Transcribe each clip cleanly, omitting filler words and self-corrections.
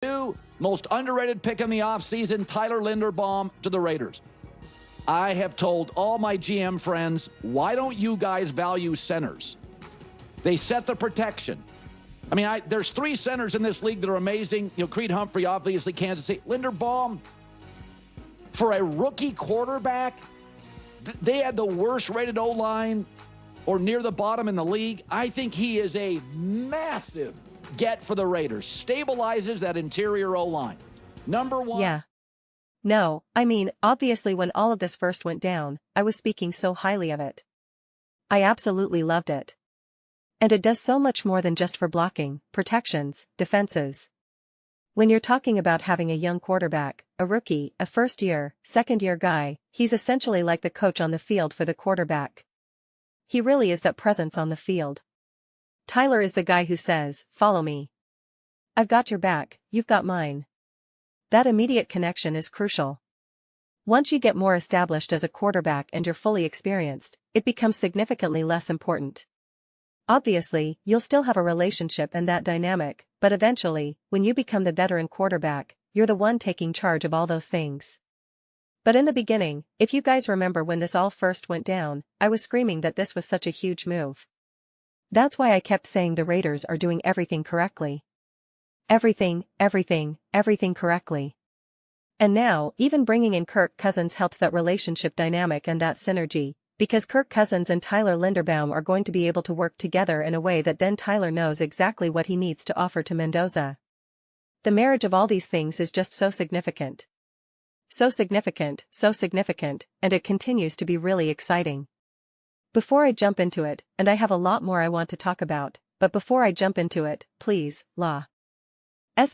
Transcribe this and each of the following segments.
Most underrated pick in the offseason, Tyler Linderbaum to the Raiders. I have told all my GM friends, why don't you guys value centers? They set the protection. I mean, there's 3 centers in this league that are amazing. You know, Creed Humphrey, obviously, Kansas City. Linderbaum, for a rookie quarterback, they had the worst-rated O-line or near the bottom in the league. I think he is a massive get for the Raiders. Stabilizes that interior O-line. Number 1. Yeah. No, I mean, obviously when all of this first went down, I was speaking so highly of it. I absolutely loved it. And it does so much more than just for blocking, protections, defenses. When you're talking about having a young quarterback, a rookie, a first-year, second-year guy, he's essentially like the coach on the field for the quarterback. He really is that presence on the field. Tyler is the guy who says, "Follow me. I've got your back, you've got mine." That immediate connection is crucial. Once you get more established as a quarterback and you're fully experienced, it becomes significantly less important. Obviously, you'll still have a relationship and that dynamic, but eventually, when you become the veteran quarterback, you're the one taking charge of all those things. But in the beginning, if you guys remember when this all first went down, I was screaming that this was such a huge move. That's why I kept saying the Raiders are doing everything correctly. Everything correctly. And now, even bringing in Kirk Cousins helps that relationship dynamic and that synergy, because Kirk Cousins and Tyler Linderbaum are going to be able to work together in a way that then Tyler knows exactly what he needs to offer to Mendoza. The marriage of all these things is just so significant. So significant, and it continues to be really exciting. Before I jump into it, and I have a lot more I want to talk about, but before I jump into it, please, Las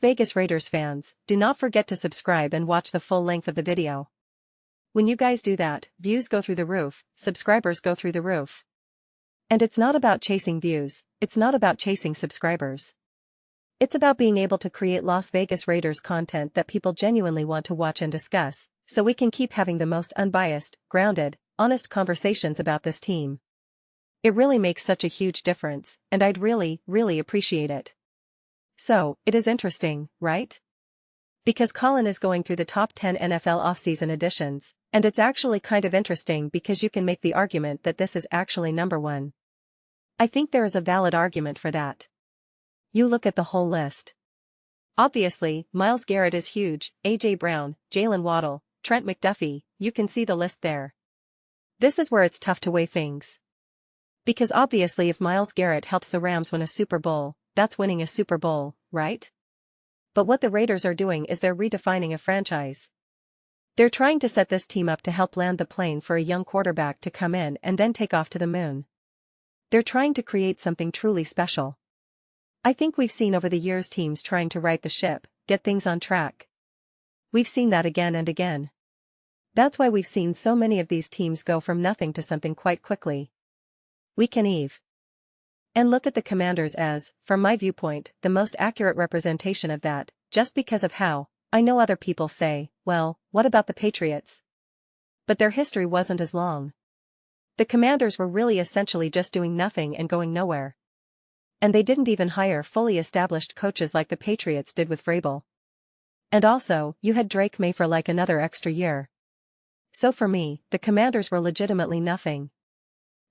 Vegas Raiders fans, do not forget to subscribe and watch the full length of the video. When you guys do that, views go through the roof, subscribers go through the roof. And it's not about chasing views, it's not about chasing subscribers. It's about being able to create Las Vegas Raiders content that people genuinely want to watch and discuss, so we can keep having the most unbiased, grounded, honest conversations about this team. It really makes such a huge difference, and I'd really appreciate it. So, it is interesting, right? Because Colin is going through the top 10 NFL offseason editions, and it's actually kind of interesting because you can make the argument that this is actually number 1. I think there is a valid argument for that. You look at the whole list. Obviously, Myles Garrett is huge, A.J. Brown, Jalen Waddle, Trent McDuffie, you can see the list there. This is where it's tough to weigh things. Because obviously if Myles Garrett helps the Rams win a Super Bowl, that's winning a Super Bowl, right? But what the Raiders are doing is they're redefining a franchise. They're trying to set this team up to help land the plane for a young quarterback to come in and then take off to the moon. They're trying to create something truly special. I think we've seen over the years teams trying to right the ship, get things on track. We've seen that again and again. That's why we've seen so many of these teams go from nothing to something quite quickly. We can and look at the Commanders as, from my viewpoint, the most accurate representation of that, just because of how, I know other people say, well, what about the Patriots? But their history wasn't as long. The Commanders were really essentially just doing nothing and going nowhere. And they didn't even hire fully established coaches like the Patriots did with Vrabel. And also, you had Drake May for like another extra year. So for me, the Commanders were legitimately nothing.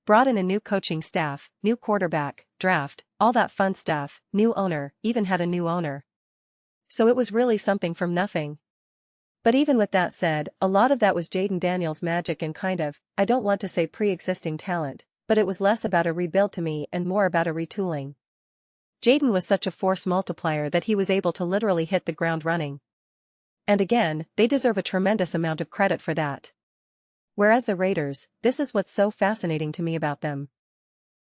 Brought in a new coaching staff, new quarterback, draft, all that fun stuff, new owner, even had a new owner. So it was really something from nothing. But even with that said, a lot of that was Jaden Daniels' magic and kind of, I don't want to say pre-existing talent, but it was less about a rebuild to me and more about a retooling. Jaden was such a force multiplier that he was able to literally hit the ground running. And again, they deserve a tremendous amount of credit for that. Whereas the Raiders, this is what's so fascinating to me about them.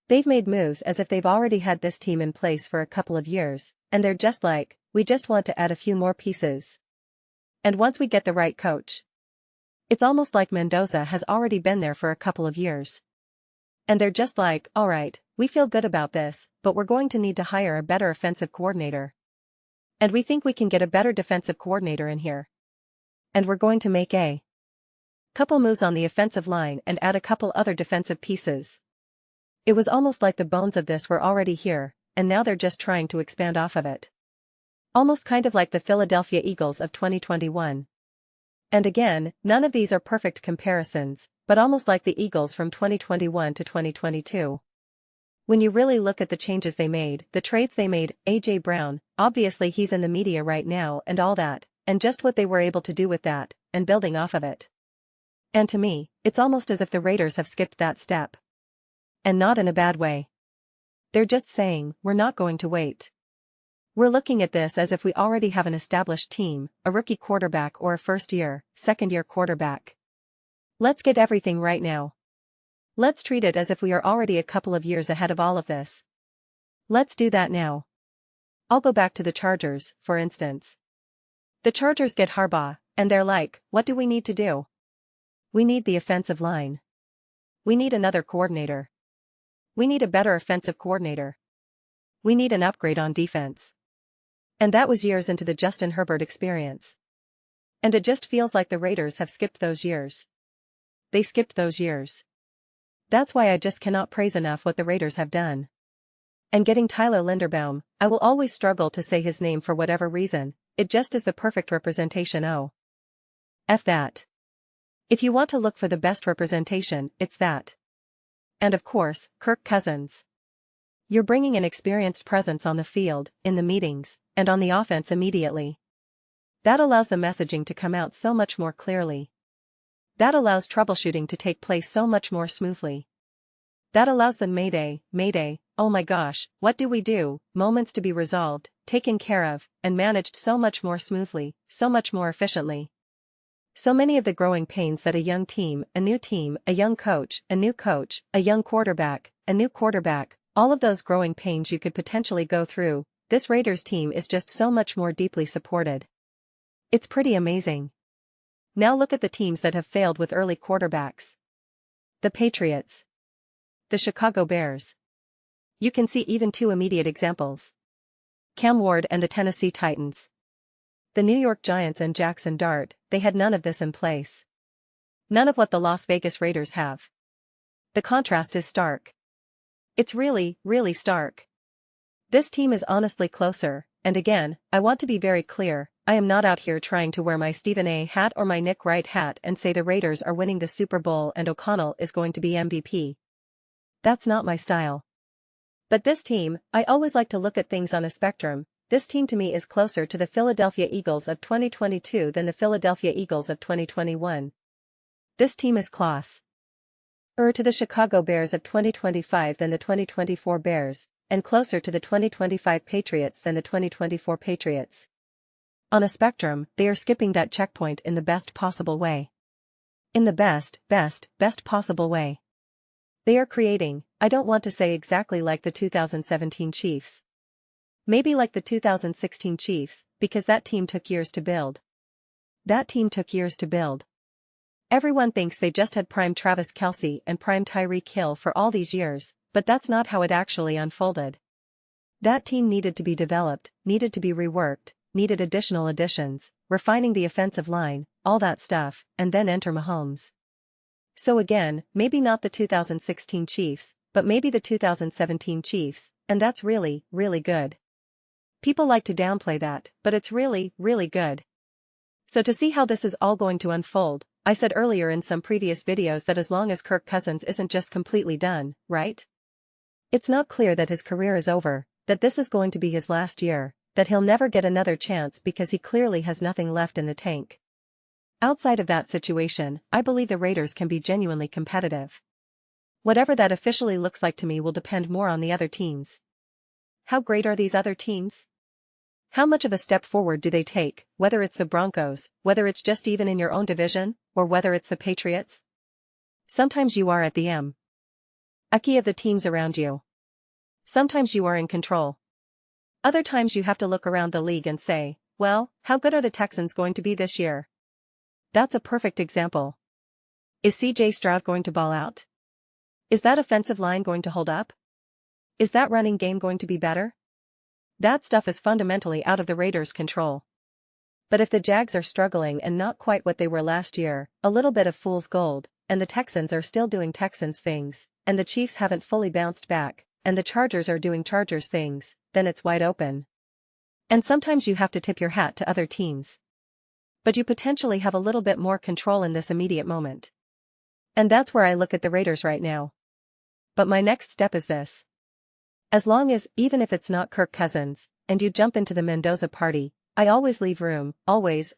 They've made moves as if they've already had this team in place for a couple of years, and they're just like, we just want to add a few more pieces. And once we get the right coach. It's almost like Mendoza has already been there for a couple of years. And they're just like, alright, we feel good about this, but we're going to need to hire a better offensive coordinator. And we think we can get a better defensive coordinator in here. And we're going to make a couple moves on the offensive line and add a couple other defensive pieces. It was almost like the bones of this were already here, and now they're just trying to expand off of it. Almost kind of like the Philadelphia Eagles of 2021. And again, none of these are perfect comparisons, but almost like the Eagles from 2021 to 2022. When you really look at the changes they made, the trades they made, A.J. Brown, obviously he's in the media right now and all that, and just what they were able to do with that, and building off of it. And to me, it's almost as if the Raiders have skipped that step. And not in a bad way. They're just saying, we're not going to wait. We're looking at this as if we already have an established team, a rookie quarterback or a first-year, second-year quarterback. Let's get everything right now. Let's treat it as if we are already a couple of years ahead of all of this. Let's do that now. I'll go back to the Chargers, for instance. The Chargers get Harbaugh, and they're like, what do we need to do? We need the offensive line. We need another coordinator. We need a better offensive coordinator. We need an upgrade on defense. And that was years into the Justin Herbert experience. And it just feels like the Raiders have skipped those years. They skipped those years. That's why I just cannot praise enough what the Raiders have done. And getting Tyler Linderbaum, I will always struggle to say his name for whatever reason, it just is the perfect representation. Oh. F that. If you want to look for the best representation, it's that. And of course, Kirk Cousins. You're bringing an experienced presence on the field, in the meetings, and on the offense immediately. That allows the messaging to come out so much more clearly. That allows troubleshooting to take place so much more smoothly. That allows the mayday, oh my gosh, what do we do, moments to be resolved, taken care of, and managed so much more smoothly, so much more efficiently. So many of the growing pains that a young team, a new team, a young coach, a new coach, a young quarterback, a new quarterback, all of those growing pains you could potentially go through, this Raiders team is just so much more deeply supported. It's pretty amazing. Now look at the teams that have failed with early quarterbacks. The Patriots. The Chicago Bears. You can see even two immediate examples. Cam Ward and the Tennessee Titans. The New York Giants and Jackson Dart, they had none of this in place. None of what the Las Vegas Raiders have. The contrast is stark. It's really, really stark. This team is honestly closer, and again, I want to be very clear, I am not out here trying to wear my Stephen A. hat or my Nick Wright hat and say the Raiders are winning the Super Bowl and O'Connell is going to be MVP. That's not my style. But this team, I always like to look at things on a spectrum. This team to me is closer to the Philadelphia Eagles of 2022 than the Philadelphia Eagles of 2021. This team is close. To the Chicago Bears of 2025 than the 2024 Bears, and closer to the 2025 Patriots than the 2024 Patriots. On a spectrum, they are skipping that checkpoint in the best possible way. In the best possible way. They are creating, I don't want to say exactly like the 2017 Chiefs. Maybe like the 2016 Chiefs, because that team took years to build. That team took years to build. Everyone thinks they just had prime Travis Kelce and prime Tyreek Hill for all these years, but that's not how it actually unfolded. That team needed to be developed, needed to be reworked, needed additional additions, refining the offensive line, all that stuff, and then enter Mahomes. So again, maybe not the 2016 Chiefs, but maybe the 2017 Chiefs, and that's really, really good. People like to downplay that, but it's really, really good. So to see how this is all going to unfold, I said earlier in some previous videos that as long as Kirk Cousins isn't just completely done, right? It's not clear that his career is over, that this is going to be his last year, that he'll never get another chance because he clearly has nothing left in the tank. Outside of that situation, I believe the Raiders can be genuinely competitive. Whatever that officially looks like to me will depend more on the other teams. How great are these other teams? How much of a step forward do they take, whether it's the Broncos, whether it's just even in your own division, or whether it's the Patriots? Sometimes you are at the key of the teams around you. Sometimes you are in control. Other times you have to look around the league and say, well, how good are the Texans going to be this year? That's a perfect example. Is C.J. Stroud going to ball out? Is that offensive line going to hold up? Is that running game going to be better? That stuff is fundamentally out of the Raiders' control. But if the Jags are struggling and not quite what they were last year, a little bit of fool's gold, and the Texans are still doing Texans things, and the Chiefs haven't fully bounced back, and the Chargers are doing Chargers things, then it's wide open. And sometimes you have to tip your hat to other teams. But you potentially have a little bit more control in this immediate moment. And that's where I look at the Raiders right now. But my next step is this. As long as, even if it's not Kirk Cousins, and you jump into the Mendoza party, I always leave room, always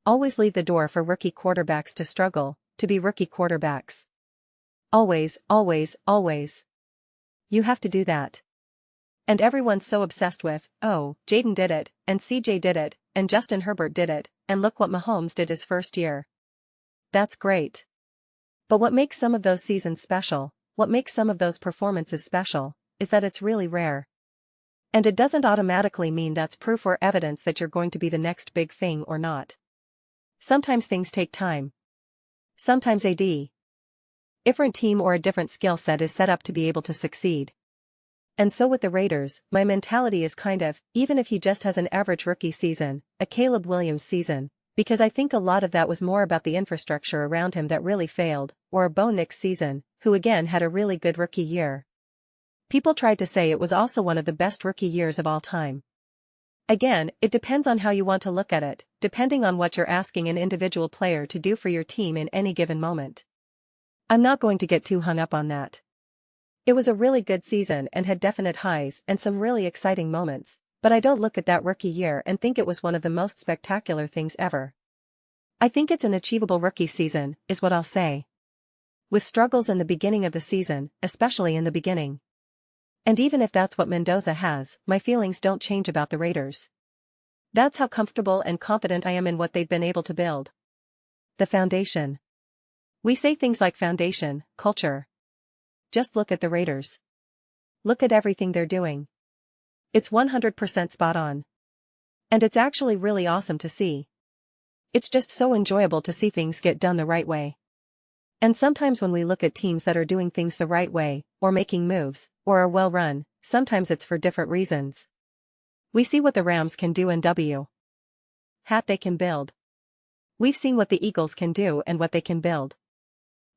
leave the door for rookie quarterbacks to struggle, to be rookie quarterbacks. Always. You have to do that. And everyone's so obsessed with, oh, Jaden did it, and CJ did it, and Justin Herbert did it, and look what Mahomes did his first year. That's great. But what makes some of those seasons special, what makes some of those performances special, is that it's really rare. And it doesn't automatically mean that's proof or evidence that you're going to be the next big thing or not. Sometimes things take time. Sometimes a different team or a different skill set is set up to be able to succeed. And so with the Raiders, my mentality is kind of, even if he just has an average rookie season, a Caleb Williams season, because I think a lot of that was more about the infrastructure around him that really failed, or a Bo Nix season, who again had a really good rookie year. People tried to say it was also one of the best rookie years of all time. Again, it depends on how you want to look at it, depending on what you're asking an individual player to do for your team in any given moment. I'm not going to get too hung up on that. It was a really good season and had definite highs and some really exciting moments, but I don't look at that rookie year and think it was one of the most spectacular things ever. I think it's an achievable rookie season, is what I'll say. With struggles in the beginning of the season, especially in the beginning. And even if that's what Mendoza has, my feelings don't change about the Raiders. That's how comfortable and confident I am in what they've been able to build. The foundation. We say things like foundation, culture. Just look at the Raiders. Look at everything they're doing. It's 100% spot on. And it's actually really awesome to see. It's just so enjoyable to see things get done the right way. And sometimes when we look at teams that are doing things the right way, or making moves, or are well run, sometimes it's for different reasons. We see what the Rams can do and they can build. We've seen what the Eagles can do and what they can build.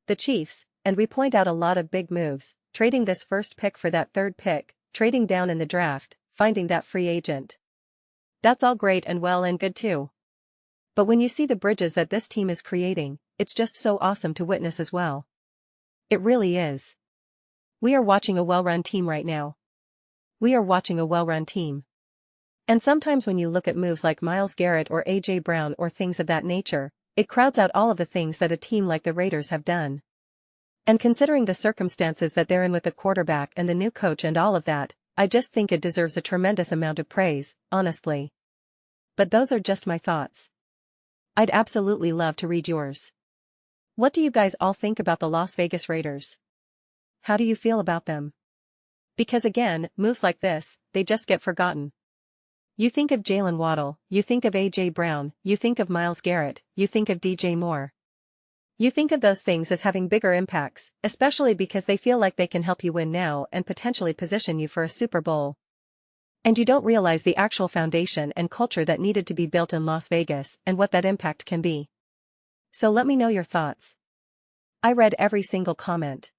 The Chiefs, and we point out a lot of big moves, trading this first pick for that third pick, trading down in the draft, finding that free agent. That's all great and well and good too. But when you see the bridges that this team is creating, it's just so awesome to witness as well. It really is. We are watching a well-run team right now. We are watching a well-run team. And sometimes when you look at moves like Myles Garrett or A.J. Brown or things of that nature, it crowds out all of the things that a team like the Raiders have done. And considering the circumstances that they're in with the quarterback and the new coach and all of that, I just think it deserves a tremendous amount of praise, honestly. But those are just my thoughts. I'd absolutely love to read yours. What do you guys all think about the Las Vegas Raiders? How do you feel about them? Because again, moves like this, they just get forgotten. You think of Jalen Waddle, you think of A.J. Brown, you think of Myles Garrett, you think of DJ Moore. You think of those things as having bigger impacts, especially because they feel like they can help you win now and potentially position you for a Super Bowl. And you don't realize the actual foundation and culture that needed to be built in Las Vegas and what that impact can be. So let me know your thoughts. I read every single comment.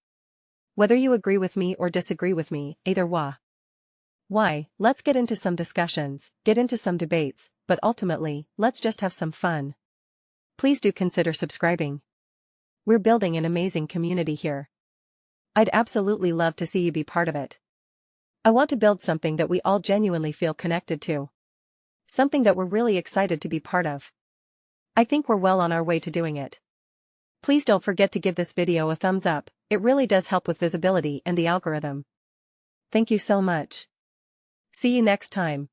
Whether you agree with me or disagree with me, either way. Why, let's get into some discussions, get into some debates, but ultimately, let's just have some fun. Please do consider subscribing. We're building an amazing community here. I'd absolutely love to see you be part of it. I want to build something that we all genuinely feel connected to. Something that we're really excited to be part of. I think we're well on our way to doing it. Please don't forget to give this video a thumbs up, it really does help with visibility and the algorithm. Thank you so much. See you next time.